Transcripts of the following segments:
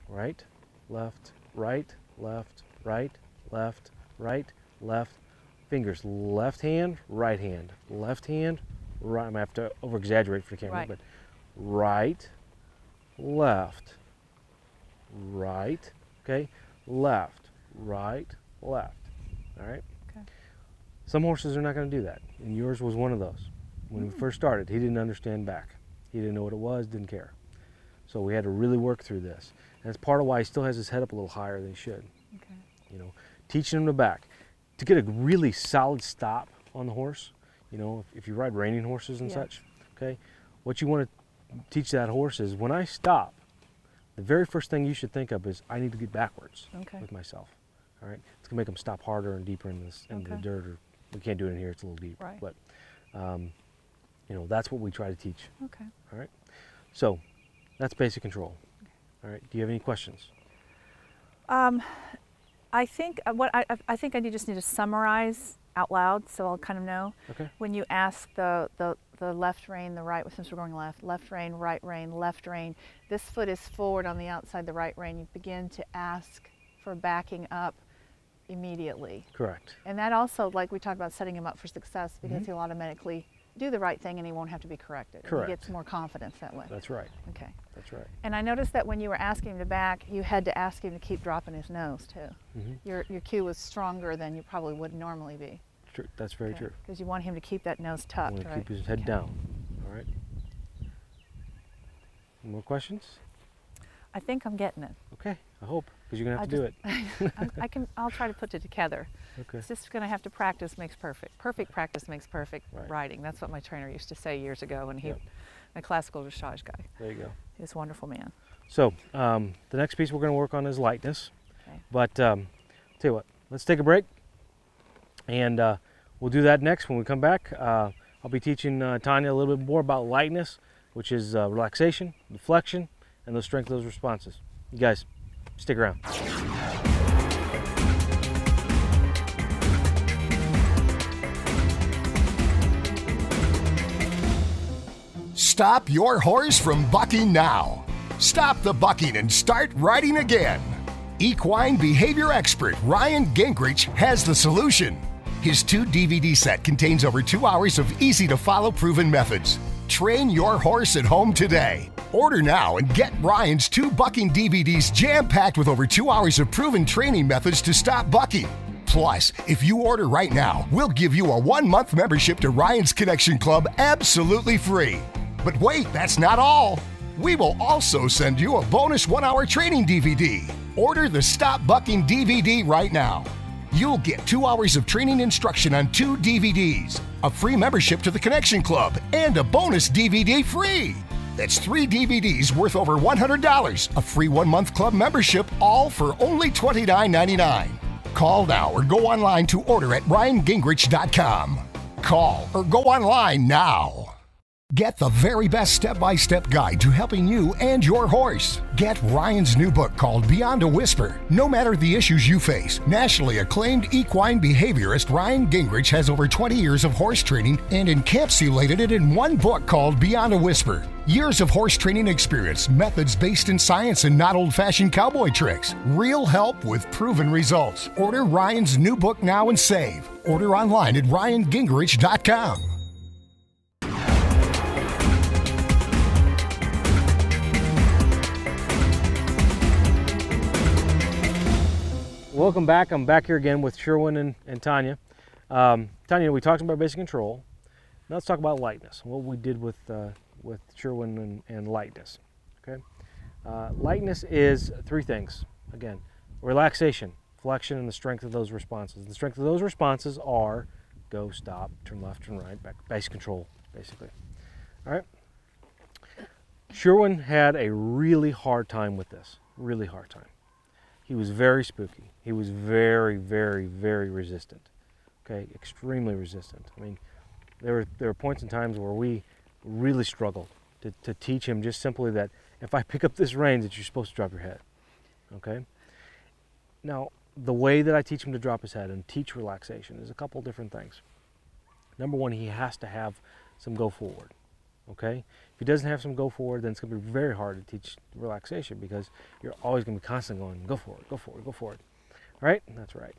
right, left, right, left, right, left, right, left. Fingers, left hand, right, left hand, right. I'm gonna have to over exaggerate for the camera, Right. but right, left, right, okay, left, right, left. All right. Okay. Some horses are not going to do that, and yours was one of those. When we first started, he didn't understand back. He didn't know what it was, didn't care. So we had to really work through this. And that's part of why he still has his head up a little higher than he should. Okay. You know, teaching him the back. To get a really solid stop on the horse, you know, if you ride reining horses and such, okay, what you want to teach that horse is when I stop, the very first thing you should think of is I need to get backwards with myself. All right, it's gonna make them stop harder and deeper in this into the dirt. Or we can't do it in here; it's a little deep. Right. But you know, that's what we try to teach. Okay. All right. So that's basic control. All right. Do you have any questions? I think I think I just need to summarize out loud so I'll kind of know. Okay. When you ask the left rein, the right, since we're going left rein, right rein, left rein, this foot is forward on the outside, the right rein. You begin to ask for backing up immediately. Correct. And that also, like we talked about, setting him up for success because he'll automatically do the right thing and he won't have to be corrected. Correct. He gets more confidence that way. That's right. Okay. That's right. And I noticed that when you were asking him to back, you had to ask him to keep dropping his nose too. Your cue was stronger than you probably would normally be. True. That's very true. Because you want him to keep that nose tucked, Want to right? keep his head down. All right. More questions? I think I'm getting it. Okay. I hope, because you're gonna have to do it. I'll try to put it together. Okay. It's just going to have to practice makes perfect. Perfect practice makes perfect Right. riding. That's what my trainer used to say years ago when he, my classical dressage guy. There you go. He was a wonderful man. So the next piece we're going to work on is lightness. Okay. But tell you what, let's take a break, and we'll do that next when we come back. I'll be teaching Tonya a little bit more about lightness, which is relaxation, deflection, and the strength of those responses. You guys, stick around. Stop your horse from bucking now. Stop the bucking and start riding again. Equine behavior expert Ryan Gingerich has the solution. His 2 DVD set contains over 2 hours of easy-to-follow proven methods. Train your horse at home today. Order now and get Ryan's 2 bucking DVDs jam-packed with over 2 hours of proven training methods to stop bucking. Plus, if you order right now, we'll give you a 1-month membership to Ryan's Connection Club absolutely free. But wait, that's not all. We will also send you a bonus 1-hour training DVD. Order the Stop Bucking DVD right now. You'll get 2 hours of training instruction on 2 DVDs, a free membership to the Connection Club, and a bonus DVD free. That's 3 DVDs worth over $100, a free 1-month club membership, all for only $29.99. Call now or go online to order at RyanGingerich.com. Call or go online now. Get the very best step-by-step guide to helping you and your horse. Get Ryan's new book called Beyond a Whisper. No matter the issues you face, nationally acclaimed equine behaviorist Ryan Gingerich has over 20 years of horse training and encapsulated it in one book called Beyond a Whisper. Years of horse training experience, methods based in science and not old-fashioned cowboy tricks. Real help with proven results. Order Ryan's new book now and save. Order online at RyanGingerich.com. Welcome back. I'm back here again with Sherwin and Tonya. Tonya, we talked about basic control. Now let's talk about lightness. What we did with Sherwin and lightness. Okay, lightness is 3 things. Again, relaxation, flexion, and the strength of those responses. The strength of those responses are go, stop, turn left, turn right, back, basic control, basically. All right. Sherwin had a really hard time with this. Really hard time. He was very spooky. He was very, very, very resistant. Okay, extremely resistant. I mean, there were points and times where we really struggled to teach him just simply that if I pick up this rein, that you're supposed to drop your head. Okay. Now, the way that I teach him to drop his head and teach relaxation is a couple different things. Number one, he has to have some go forward. Okay, If he doesn't have some go forward, then it's going to be very hard to teach relaxation because you're always going to be constantly going, go for it, go for it, go for it. All right? That's right.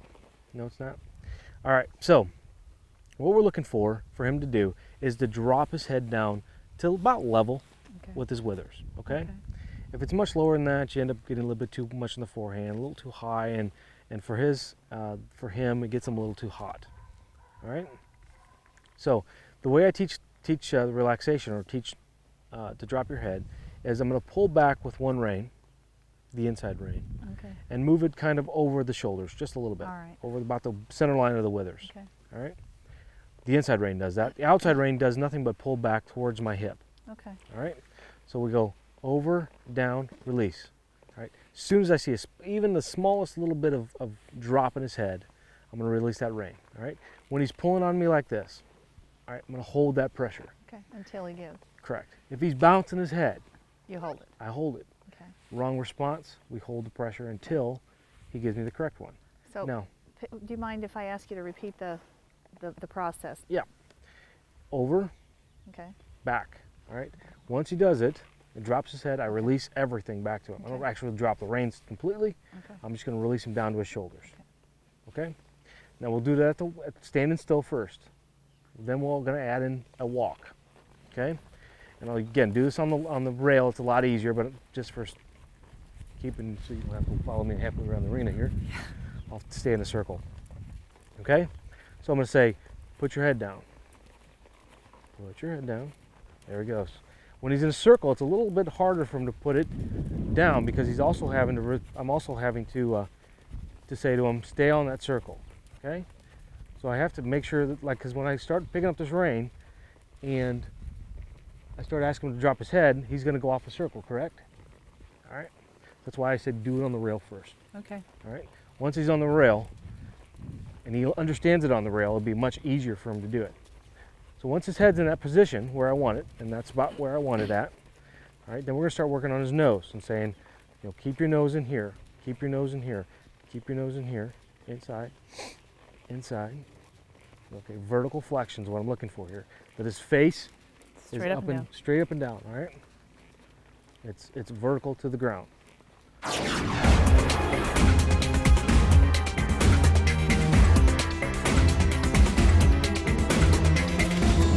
No, it's not. All right, so what we're looking for him to do is to drop his head down to about level with his withers, okay? If it's much lower than that, you end up getting a little bit too much in the forehand, a little too high, and for him, it gets him a little too hot. All right. So the way I teach relaxation or teach to drop your head is I'm going to pull back with one rein, the inside rein, and move it kind of over the shoulders just a little bit, over about the center line of the withers. All right. The inside rein does that. The outside rein does nothing but pull back towards my hip. All right. So we go over, down, release. All right. As soon as I see even the smallest little bit of drop in his head, I'm going to release that rein. All right. When he's pulling on me like this, all right, I'm going to hold that pressure. Until he gives. Correct. If he's bouncing his head, you hold it. I hold it. Wrong response, we hold the pressure until he gives me the correct one. So now, do you mind if I ask you to repeat the process? Yeah. Over, back. All right. Once he does it, and drops his head, I release everything back to him. I don't actually drop the reins completely. I'm just going to release him down to his shoulders. Okay. Now we'll do that at standing still first. Then we're going to add in a walk. Okay. And I'll again do this on the rail. It's a lot easier, but just for keeping, so you don't have to follow me halfway around the arena here. I'll stay in the circle. Okay. So I'm going to say, put your head down. Put your head down. There he goes. When he's in a circle, it's a little bit harder for him to put it down because he's also having to. I'm also having to say to him, stay on that circle. Okay. So I have to make sure that, like, because when I start picking up this rein, and I start asking him to drop his head, he's going to go off the circle. Correct. All right. That's why I said do it on the rail first. Okay. All right. Once he's on the rail, and he understands it on the rail, it'll be much easier for him to do it. So once his head's in that position where I want it, and that's about where I want it at, all right, then we're going to start working on his nose and saying, you know, keep your nose in here, keep your nose in here, keep your nose in here, inside, inside. Okay, vertical flexion is what I'm looking for here. That his face is straight up and down, all right? It's vertical to the ground.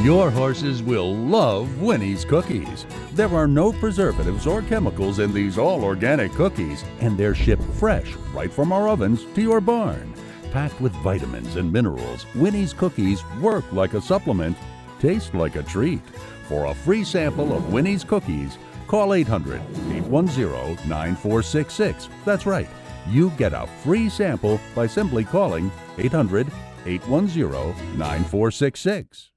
Your horses will love Winnie's cookies. There are no preservatives or chemicals in these all-organic cookies, and they're shipped fresh right from our ovens to your barn. Packed with vitamins and minerals, Winnie's cookies work like a supplement, taste like a treat. For a free sample of Winnie's cookies, call 800-810-9466. That's right. You get a free sample by simply calling 800-810-9466.